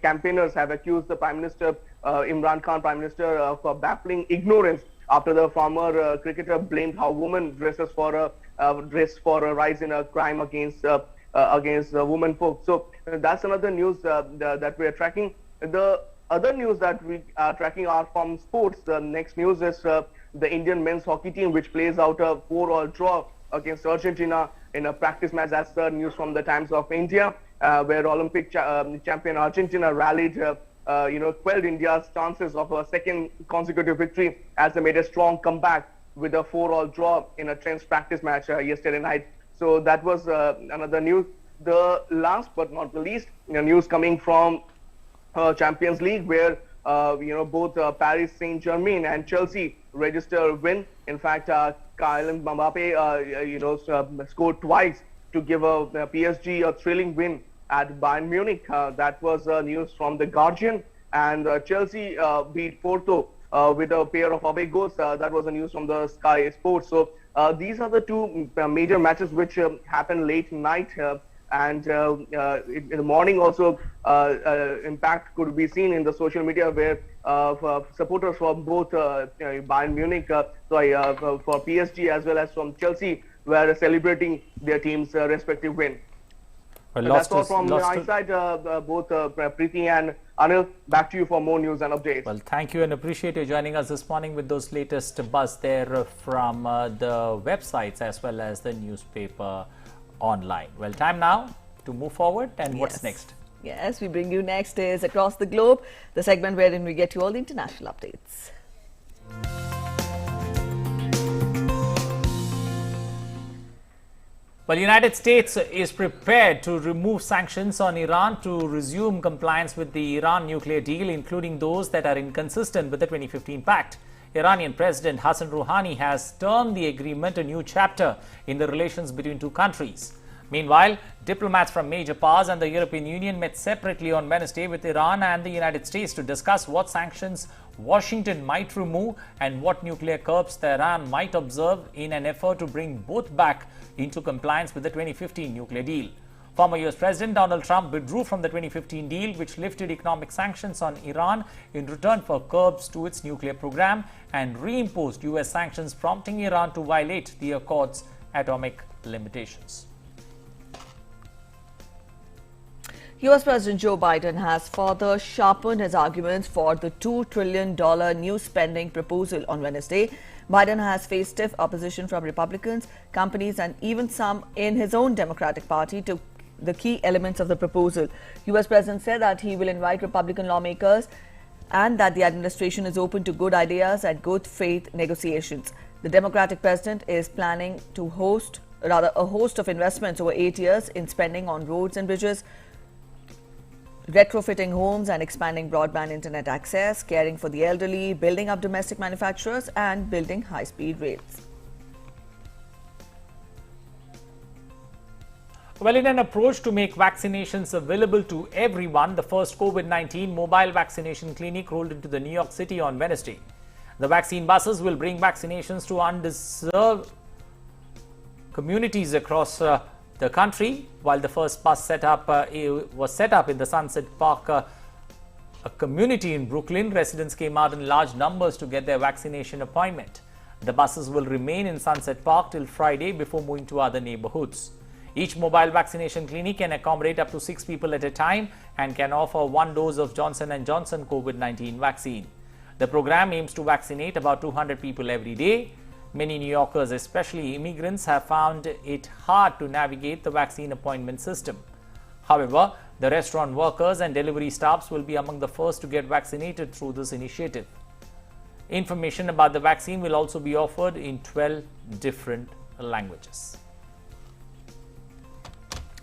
campaigners have accused the Prime Minister Imran Khan, Prime Minister, for baffling ignorance after the former cricketer blamed how women dresses for a rise in a crime against women folk. So that's another news that we are tracking. The other news that we are tracking are from sports. The next news is the Indian men's hockey team, which plays out a 4-all draw against Argentina in a practice match. That's the news from the Times of India, where Olympic champion Argentina rallied, quelled India's chances of a second consecutive victory as they made a strong comeback with a 4-all draw in a tense practice match yesterday night. So that was another news. The last but not the least, news coming from Champions League, where both Paris Saint-Germain and Chelsea register a win. In fact, Kylian Mbappe scored twice to give PSG a thrilling win at Bayern Munich. That was news from The Guardian. And Chelsea beat Porto with a pair of away goals. That was the news from the Sky Sports. So these are the two major matches which happened late night. And in the morning also, impact could be seen in the social media, where supporters from both Bayern Munich, for PSG as well as from Chelsea, were celebrating their team's respective win. Well, So that's all from my side. Both Preeti and Anil, back to you for more news and updates. Well, thank you and appreciate you joining us this morning with those latest buzz there from the websites as well as the newspaper online. Well, time now to move forward, and what's next? Yes, we bring you next is Across the Globe, the segment wherein we get you all the international updates. Well, the United States is prepared to remove sanctions on Iran to resume compliance with the Iran nuclear deal, including those that are inconsistent with the 2015 pact. Iranian President Hassan Rouhani has termed the agreement a new chapter in the relations between two countries. Meanwhile, diplomats from major powers and the European Union met separately on Wednesday with Iran and the United States to discuss what sanctions Washington might remove and what nuclear curbs Tehran might observe in an effort to bring both back into compliance with the 2015 nuclear deal. Former US President Donald Trump withdrew from the 2015 deal, which lifted economic sanctions on Iran in return for curbs to its nuclear program and reimposed US sanctions, prompting Iran to violate the accord's atomic limitations. US President Joe Biden has further sharpened his arguments for the $2 trillion new spending proposal on Wednesday. Biden has faced stiff opposition from Republicans, companies, and even some in his own Democratic Party to the key elements of the proposal. US President said that he will invite Republican lawmakers and that the administration is open to good ideas and good faith negotiations. The Democratic president is planning to host a host of investments over 8 years in spending on roads and bridges, retrofitting homes and expanding broadband internet access, caring for the elderly, building up domestic manufacturers, and building high-speed rails. Well, in an approach to make vaccinations available to everyone, the first COVID-19 mobile vaccination clinic rolled into the New York City on Wednesday. The vaccine buses will bring vaccinations to underserved communities across the country, while the first bus was set up in the Sunset Park, a community in Brooklyn. Residents came out in large numbers to get their vaccination appointment. The buses will remain in Sunset Park till Friday before moving to other neighborhoods. Each mobile vaccination clinic can accommodate up to 6 people at a time and can offer 1 dose of Johnson & Johnson COVID-19 vaccine. The program aims to vaccinate about 200 people every day. Many New Yorkers, especially immigrants, have found it hard to navigate the vaccine appointment system. However, the restaurant workers and delivery staffs will be among the first to get vaccinated through this initiative. Information about the vaccine will also be offered in 12 different languages.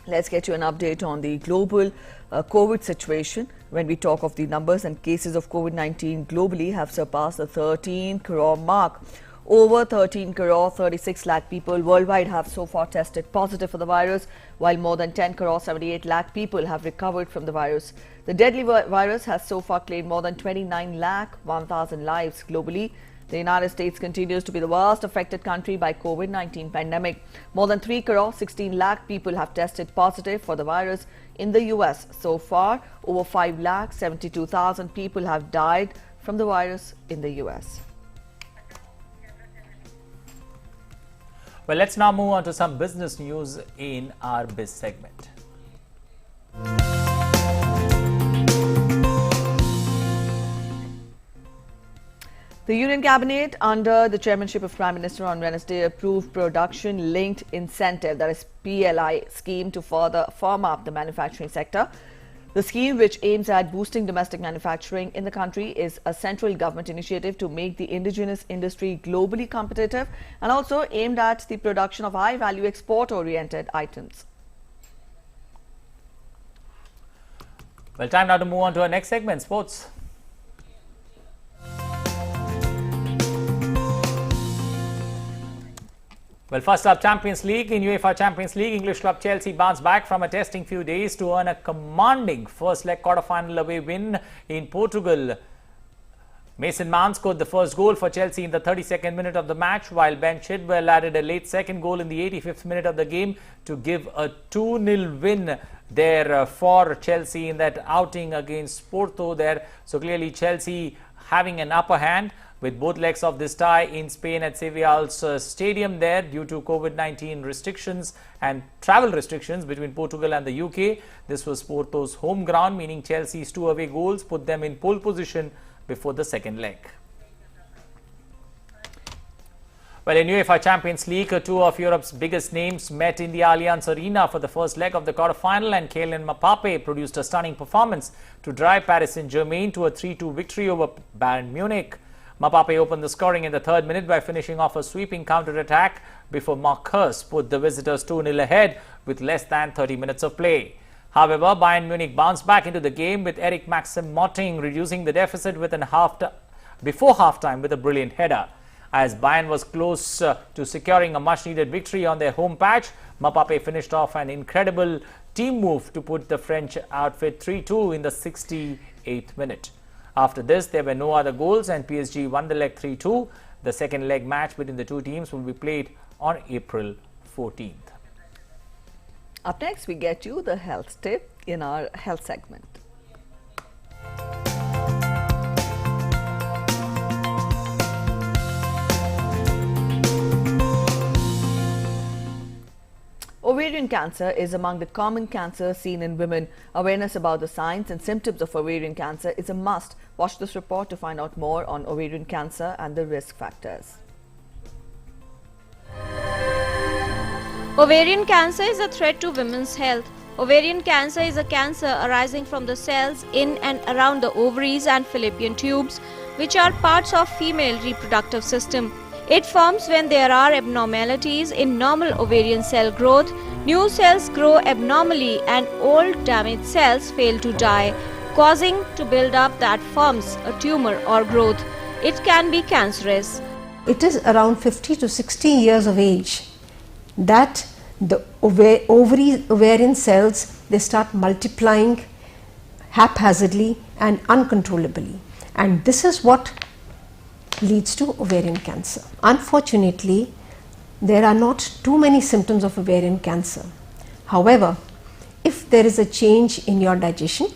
Let's get you an update on the global COVID situation. When we talk of the numbers, and cases of COVID-19 globally have surpassed the 13 crore mark. Over 13 crore 36 lakh people worldwide have so far tested positive for the virus, while more than 10 crore 78 lakh people have recovered from the virus. The deadly virus has so far claimed more than 29 lakh 1,000 lives globally. The United States continues to be the worst affected country by COVID-19 pandemic. More than 3 crore 16 lakh people have tested positive for the virus in the US. So far, over 5 lakh 72,000 people have died from the virus in the US. Well, let's now move on to some business news in our Biz segment. The Union Cabinet, under the chairmanship of Prime Minister on Wednesday, approved Production-Linked Incentive, that is PLI, scheme to further firm up the manufacturing sector. The scheme, which aims at boosting domestic manufacturing in the country, is a central government initiative to make the indigenous industry globally competitive and also aimed at the production of high-value export-oriented items. Well, time now to move on to our next segment, sports. Well, first up, Champions League. In UEFA Champions League, English club Chelsea bounced back from a testing few days to earn a commanding first leg quarter-final away win in Portugal. Mason Mount scored the first goal for Chelsea in the 32nd minute of the match, while Ben Chilwell added a late second goal in the 85th minute of the game to give a 2-0 win there for Chelsea in that outing against Porto there. So clearly Chelsea having an upper hand with both legs of this tie in Spain at Sevilla's stadium there due to COVID-19 restrictions and travel restrictions between Portugal and the UK. This was Porto's home ground, meaning Chelsea's 2 away goals put them in pole position before the second leg. Well, in UEFA Champions League, 2 of Europe's biggest names met in the Allianz Arena for the first leg of the quarter-final, and Kylian Mbappe produced a stunning performance to drive Paris Saint-Germain to a 3-2 victory over Bayern Munich. Mapape opened the scoring in the 3rd minute by finishing off a sweeping counter-attack before Mark Hurst put the visitors 2-0 ahead with less than 30 minutes of play. However, Bayern Munich bounced back into the game with Eric Maxim Motting reducing the deficit before half-time with a brilliant header. As Bayern was close to securing a much-needed victory on their home patch, Mapape finished off an incredible team move to put the French outfit 3-2 in the 68th minute. After this, there were no other goals and PSG won the leg 3-2. The second leg match between the two teams will be played on April 14th. Up next, we get you the health tip in our health segment. Ovarian cancer is among the common cancers seen in women. Awareness about the signs and symptoms of ovarian cancer is a must. Watch this report to find out more on ovarian cancer and the risk factors. Ovarian cancer is a threat to women's health. Ovarian cancer is a cancer arising from the cells in and around the ovaries and fallopian tubes, which are parts of female reproductive system. It forms when there are abnormalities in normal ovarian cell growth. New cells grow abnormally and old damaged cells fail to die, causing to build up that forms a tumor or growth. It can be cancerous. It is around 50 to 60 years of age that the ovarian cells, they start multiplying haphazardly and uncontrollably, and this is what leads to ovarian cancer. Unfortunately, there are not too many symptoms of ovarian cancer. However, if there is a change in your digestion,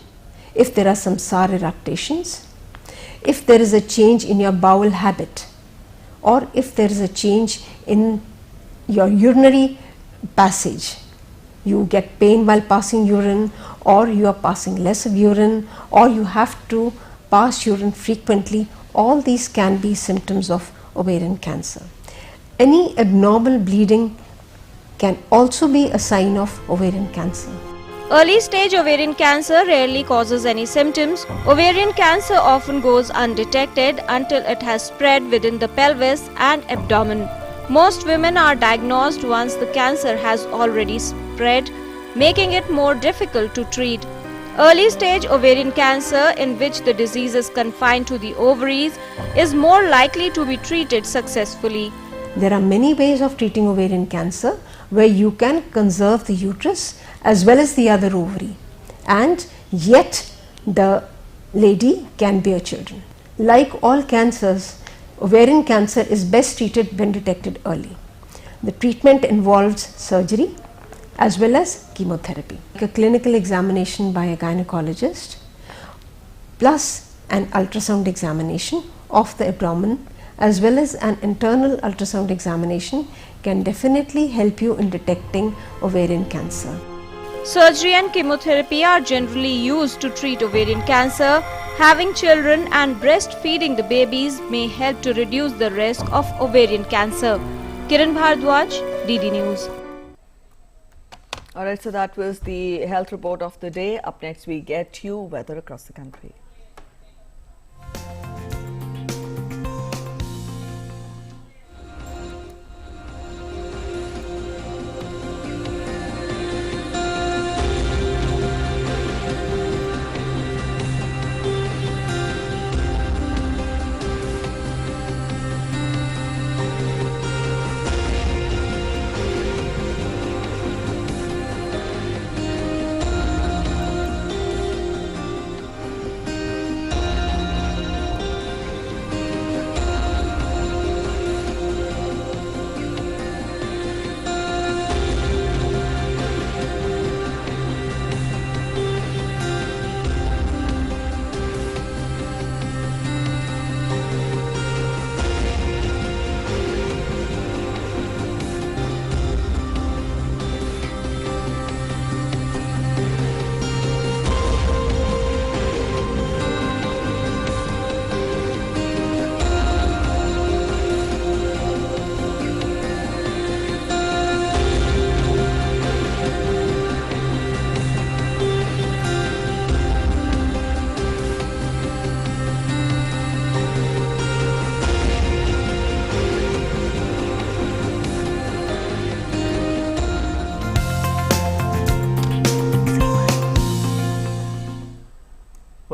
if there are some sour eructations, if there is a change in your bowel habit, or if there is a change in your urinary passage, you get pain while passing urine, or you are passing less of urine, or you have to pass urine frequently, all these can be symptoms of ovarian cancer. Any abnormal bleeding can also be a sign of ovarian cancer. Early stage ovarian cancer rarely causes any symptoms. Ovarian cancer often goes undetected until it has spread within the pelvis and abdomen. Most women are diagnosed once the cancer has already spread, making it more difficult to treat. Early stage ovarian cancer, in which the disease is confined to the ovaries, is more likely to be treated successfully. There are many ways of treating ovarian cancer where you can conserve the uterus as well as the other ovary, and yet the lady can bear children. Like all cancers, ovarian cancer is best treated when detected early. The treatment involves surgery as well as chemotherapy. A clinical examination by a gynecologist plus an ultrasound examination of the abdomen as well as an internal ultrasound examination can definitely help you in detecting ovarian cancer. Surgery and chemotherapy are generally used to treat ovarian cancer. Having children and breastfeeding the babies may help to reduce the risk of ovarian cancer. Kiran Bhardwaj, DD News. Alright, so that was the health report of the day. Up next, we get you weather across the country.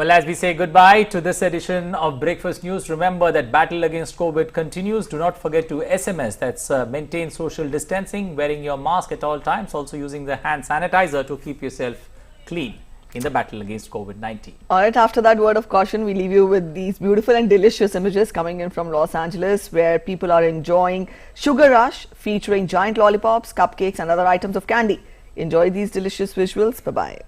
Well, as we say goodbye to this edition of Breakfast News, remember that battle against COVID continues. Do not forget to SMS, that's maintain social distancing, wearing your mask at all times, also using the hand sanitizer to keep yourself clean in the battle against COVID-19. All right, after that word of caution, we leave you with these beautiful and delicious images coming in from Los Angeles, where people are enjoying Sugar Rush featuring giant lollipops, cupcakes and other items of candy. Enjoy these delicious visuals. Bye-bye.